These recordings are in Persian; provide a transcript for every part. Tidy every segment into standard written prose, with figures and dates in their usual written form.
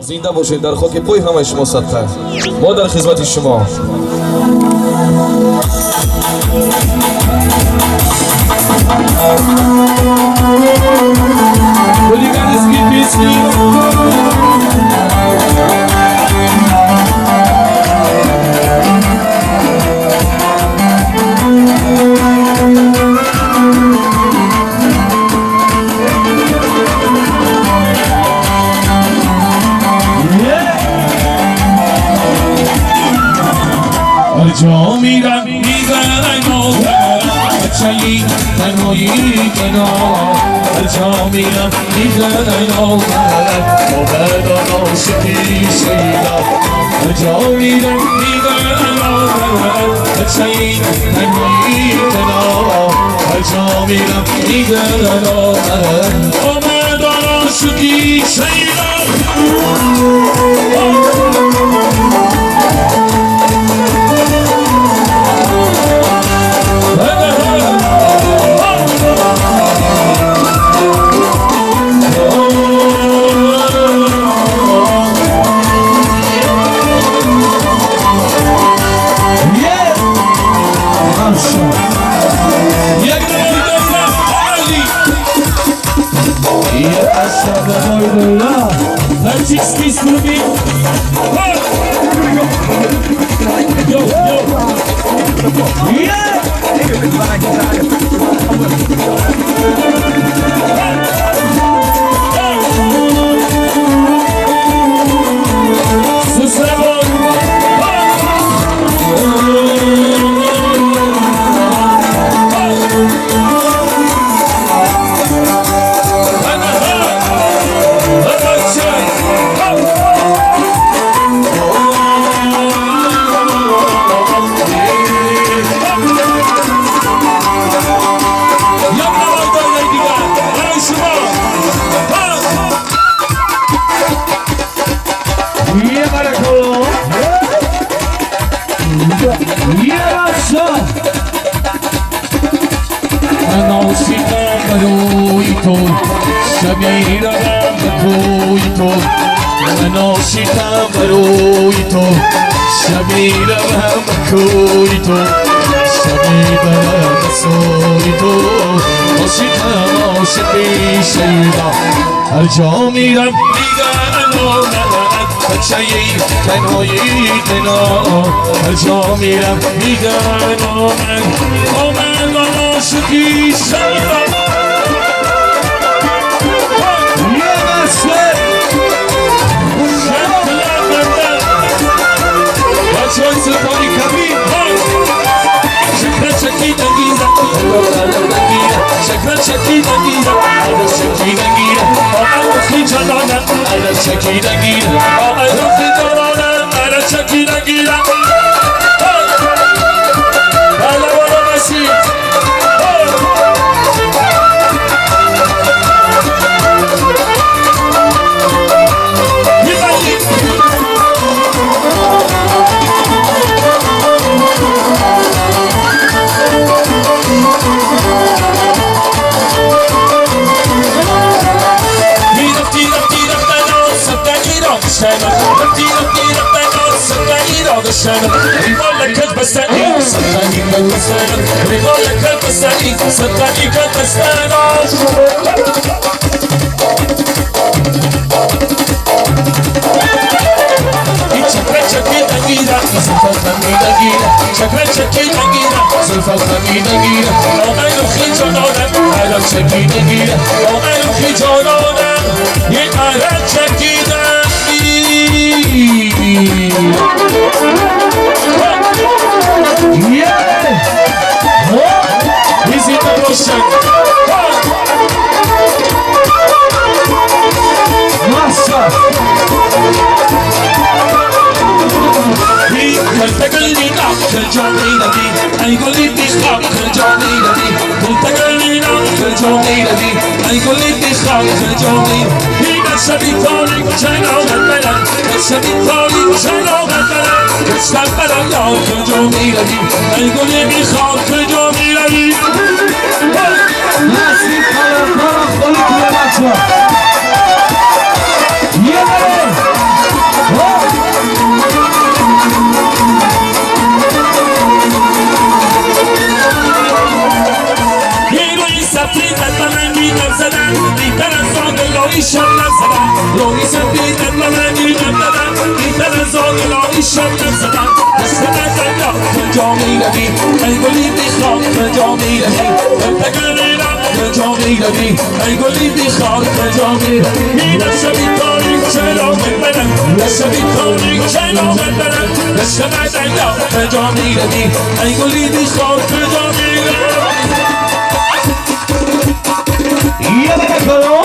زنده باشید. در خاک پای همه شما صدقه. ما در خدمت شما. جا میرم میزنم بچه‌ای تنهایی کنار جا میرم میزنم باور عاشقی شیدا جا میرم میزنم بچه‌ای تنهایی کنار جا میرم میزنم باور عاشقی شیدا جا میرم میزنم بچه‌ای تنهایی کنار جا میرم میزنم آمد عاشقی شیدا یه مسئله بچه های سلطانی کبیر شکر چکی نگیرم شکر چکی نگیرم شکی نگیرم آقای جانانم آقای شکی نگیرم آقای جانانم آقای شکی نگیرم بالا بالا باشی ريمولك البستاني صدقني كالبستان ريمولك البستاني صدقني كالبستان شكرا شكينا جينا زلفة وخمينا جينا وغير خيجانونا على شكينا جينا وغير خيجانونا يقرأ شكينا Easy motion. Massa. Kaltagalina, kaljonina di. Ay golitis kham, kaljonina di. Kaltagalina, kaljonina di. Ay golitis kham, kaljonina. Hina sabitoni, chayna gatala. Sabitoni, chayna gatala. Sabara ya, kaljonina di. Ay golitis kham, kaljonina di. Nasi khala khala khala khala. Yeah. روی سفید ملنگی نمدن میتن زاگلایی شبنم زدن دست نزن یا کجا میروی ای گلی بیخواد کجا میروی بگردیرم کجا میروی ای گلی بیخواد کجا میروی این شبی تاریک چرا ببرم شبی تاریک چرا ببرم دست نزن یا کجا میروی ای گلی بیخواد کجا میروی یه بکنو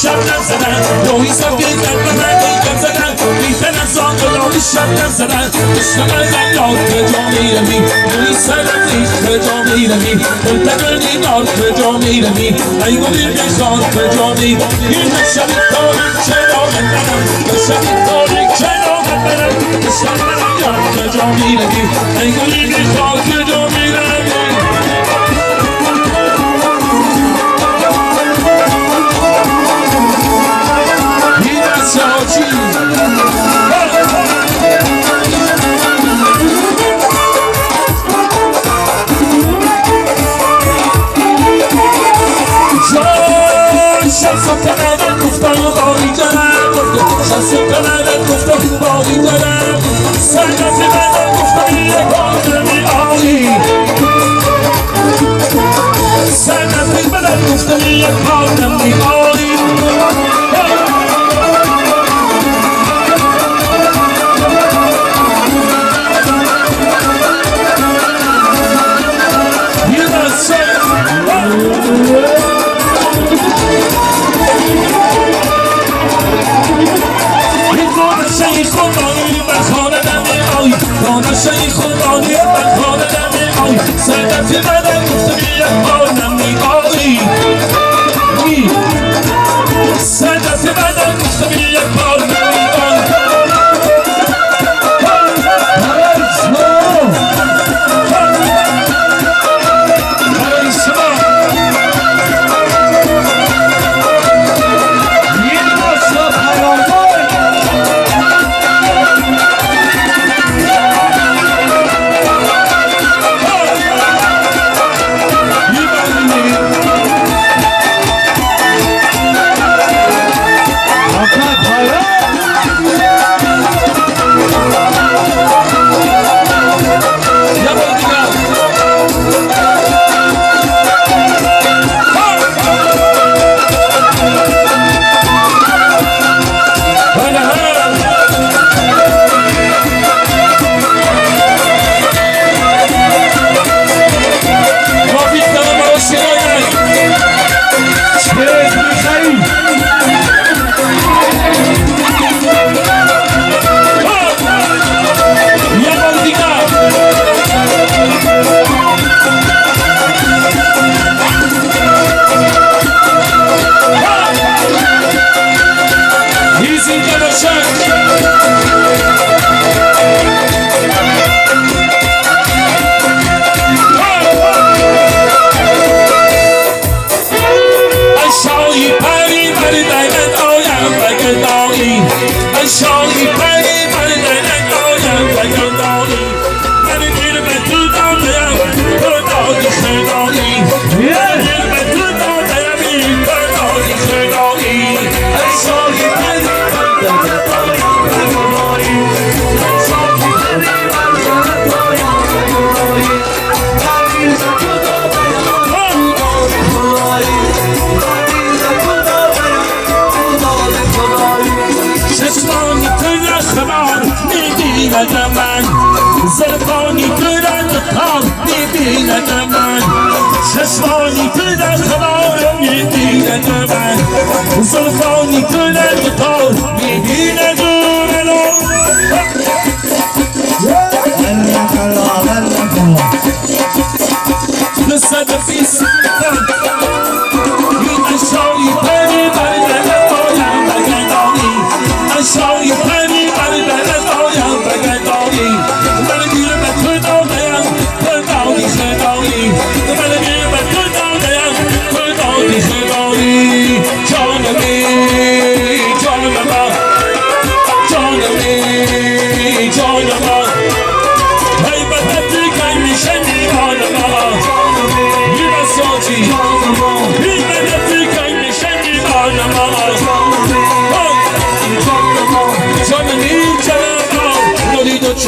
شبنم زدن روی سفید ملنگی زدن میتن زاگلایی شبنم زدن عشق من یاد کجا میروی روی سرمی کجا میروی دلتگردی نار کجا میروی ای گلی بیخواد کجا میروی این شبی تاریک چرا ببرم شبی تاریک چرا ببرم عشق من یاد کجا میروی ای گلی بیخواد کجا میروی زلفانی تو در خواب میبیند من چشمانی تو در خواب میبیند من زلفانی تو در خواب میبیند من لسه دفیس این اشایی پری بردن آیم بگردانی اشایی پری بردن آیم بگردانی من گیره به تو دادم تو دادی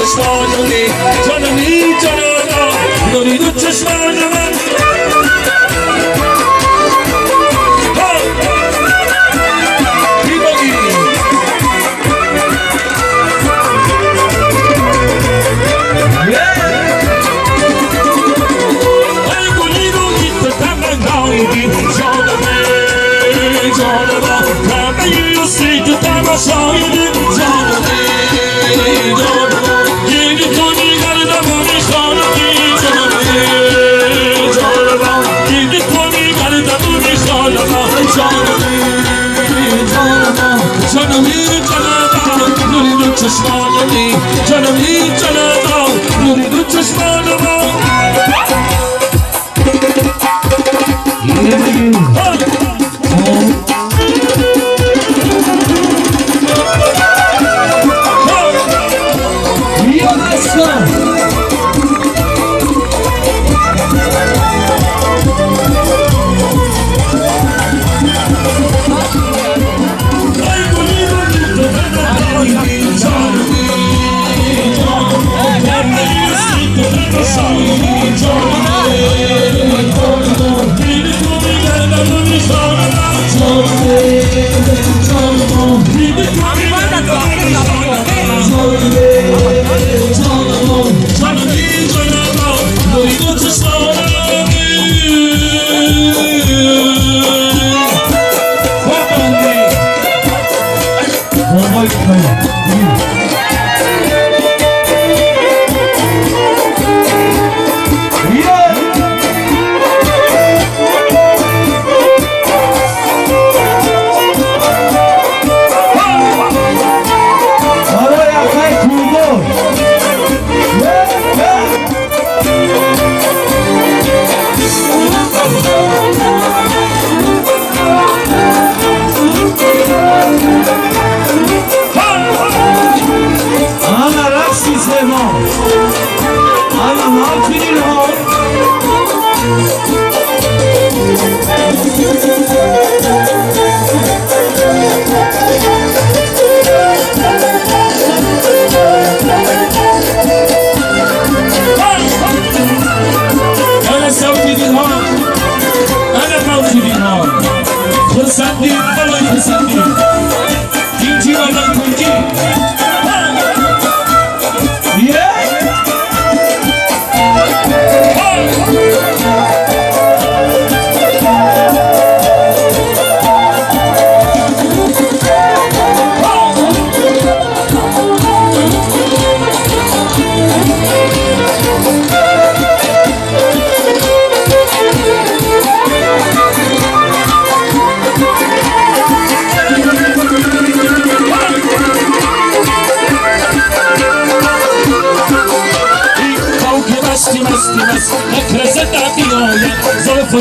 چشمانمی جانمی جانم نوری دو چشمانم چشمانمی جانمی جانم نوری دو چشمانم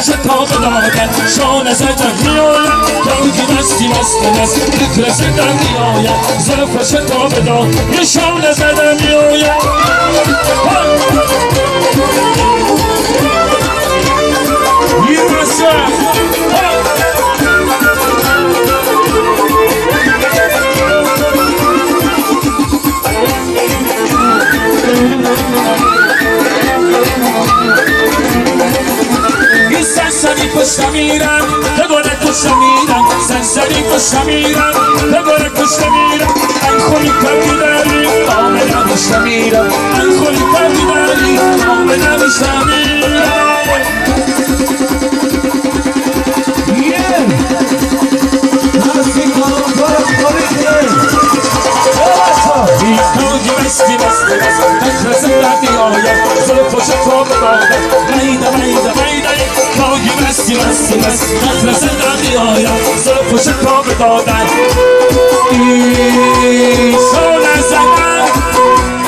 شتاب دادن شان زدن میآید گوگی مستی مست فکر زدن میآید ظرف شتاب داد یه شان زدن میآید یه مسه سنسری کشته میرم دوباره کشته میرم سنسری کشته میرم دوباره کشته میرم ای خولی کردی داری آمه نمیشته میرم ای خولی کردی داری آمه نمیشته میرم مستی فکر زندن میآید زلف و شتاب دادن میده کاگی مستی فکر زندن میآید زلف و شتاب دادن شانه زدن میآید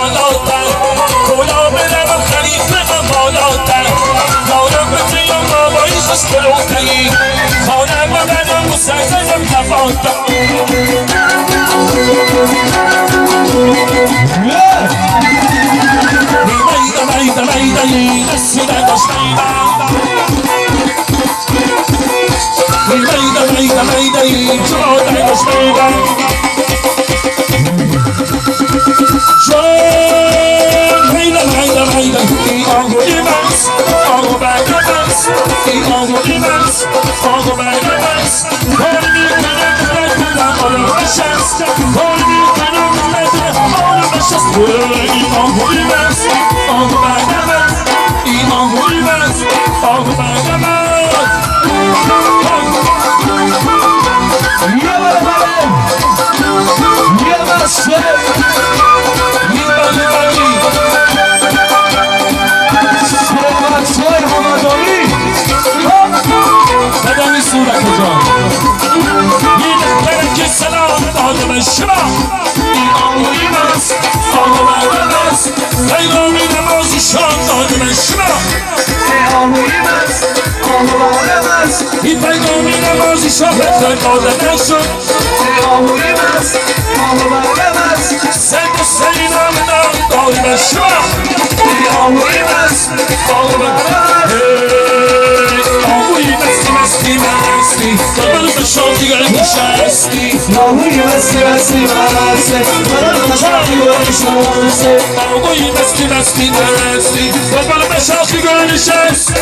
بالاتر کلا برم خلیفه بالاتر یارم به جیان بابایی خوش بلوتنی خانم ببرم و سرزنم تفاتر این پیغامی نمازی شاهد دادن شد سد و سری نام دادن شد آهوی مستی بدل به شادی نشستی آهوی مستی بدل به شادی نشستی آهوی مستی بدل به شادی نشستی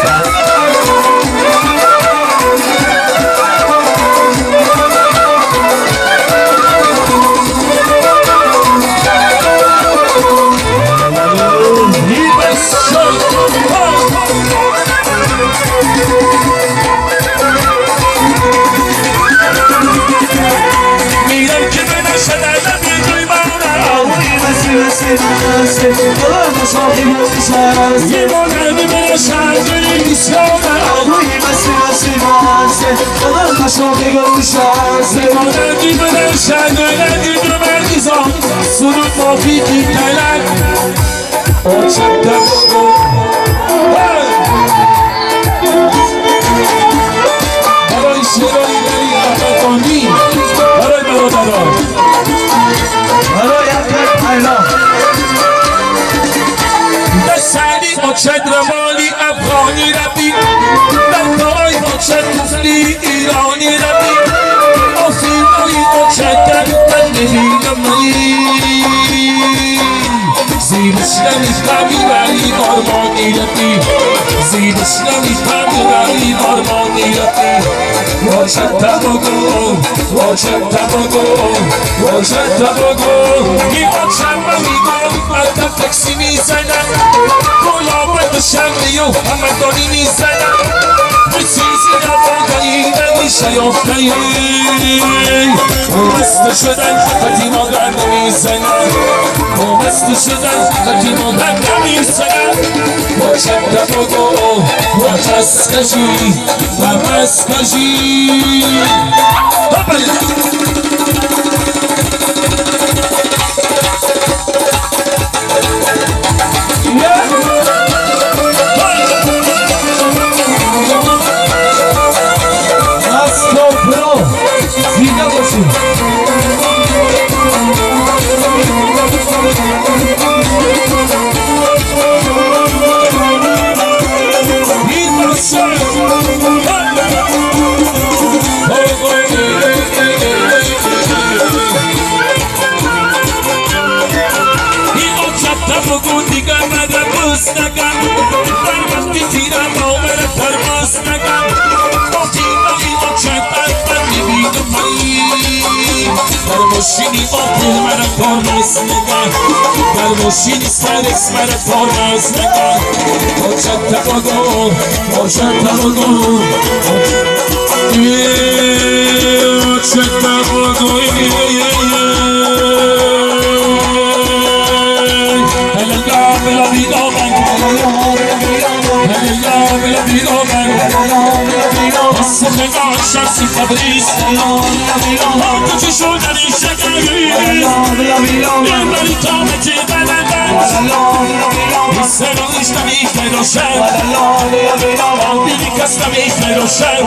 چترمالی افغانی ربی در پای با چتفلی ایرانی ربی آفیمایی با چتر نمیدمایی زیرش نمیفهمی ولی آرمانی ربی زیرش نمیفهمی ولی آرمانی ربی واجد تباگو میباچم و میگم مردم تکسی میزنم شمی و همدانی میزنم به چیزی نباگایی نمیشه یافتهی مست شدن قدی مادر نمیزنم مست شدن قدی مادر نمیزنم واجب نباگو واجز کجی و مست کجی ماشینی آپل مرا پارماز نگم در ماشینی سرکس مرا پارماز نگم باشد تباگو باشد تباگو هلا بلا بیدامن هلا بلا بیدامن سخنان شخصی تبریز تو چشون داری شکری این بری تامتی بلندن سرانش نمی خیروشن آبیلی کس نمی خیروشن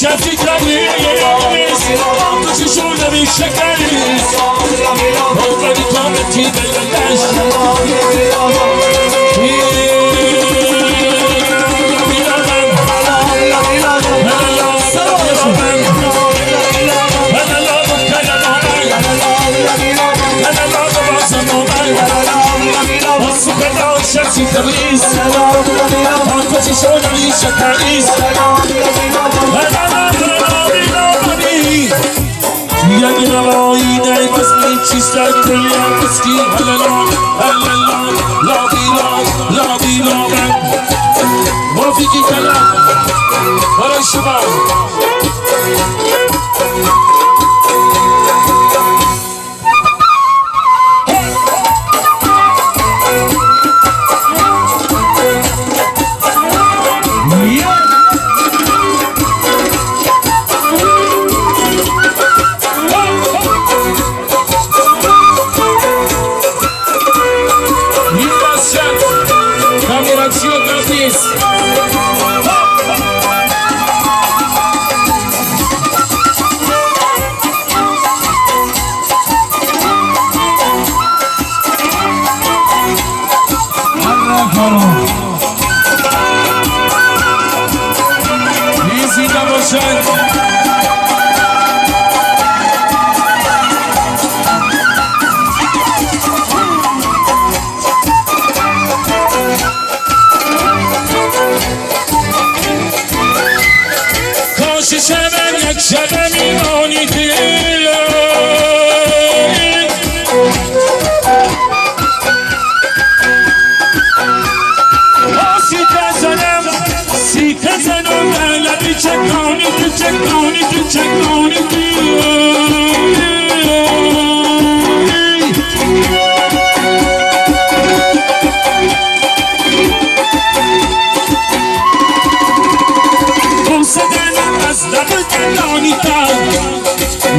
شفتی تبریز تو چشون نمی شکریز بودی تامتی بلندش شخصی تبریز تو چشون نمی شکریز یکی نوایی نای بسکی چیستر کلیم بسکی هلالان هلالان لابی لابن موفیقی کلم برای شما شبه میمانی دل سیخ زنم لبی چکانی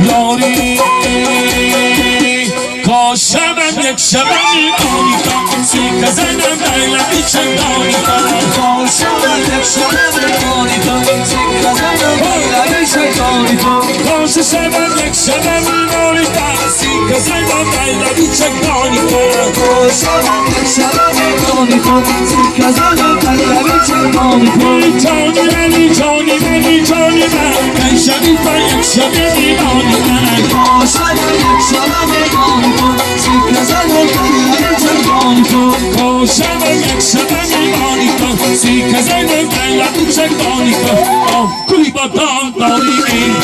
یاری کاشمم یک شبه میمانی تا سیخ زنم لبی چکانی کاشمم یک شبه میمانی تا سیخ زنم لبی چکانی کاشمم یک شبه میمانی تا سیخ زنم لبی چکانی کاشمم یک شبه میمانی تا سیخ زنم لبی چکانی جانی من شبیه یک شبه میمانی من کاشمم یک شبه میمانی تا سیخ زنم لبی چکانی کاشمم یک شبه میمانی تا سیخ زنم لبی چکانی کلی بادام داریم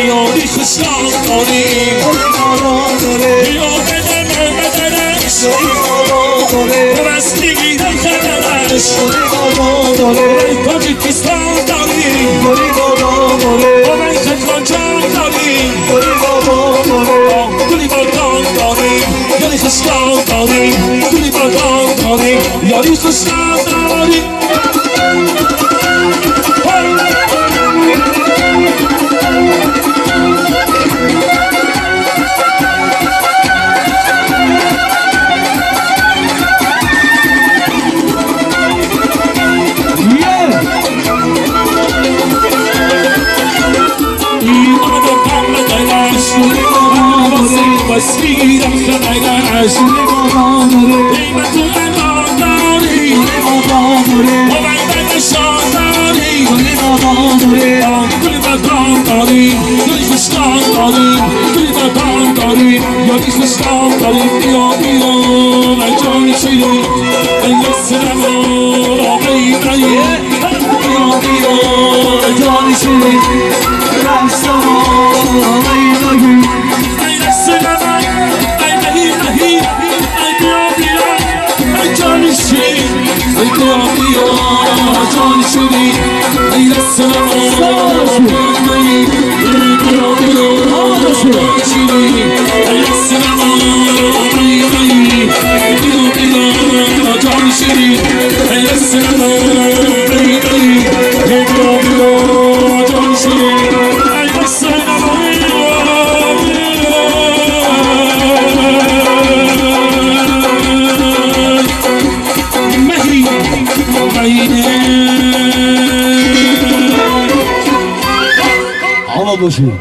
یاری خشکان داریم یادم مدرش بستگی در خدرش تاجیکستان داریم من خدوان جان داریم کلی بادام داریم یاری خشکان داریم کلی بادام داریم یاری خشکان داریم وسیرم خدایش قیمت الان داری و بعد شاداری کلی بدان داری کلی خشکان داری کلی بدان داری یادی خشکان داری بیا من جانی شیری این سرم را غیبایی شیرین رقصان ای مهی ای دست من ای مهی مهی ای بیا بیا ای جان شیرین ای بیا بیا جان شیرین ای دست من ای بیا بیا جان شیرین ای دست من ای بیا بیا جان شیرین ای دست من ای بیا بیا جان شیرین ای دست من مهی آقا باشی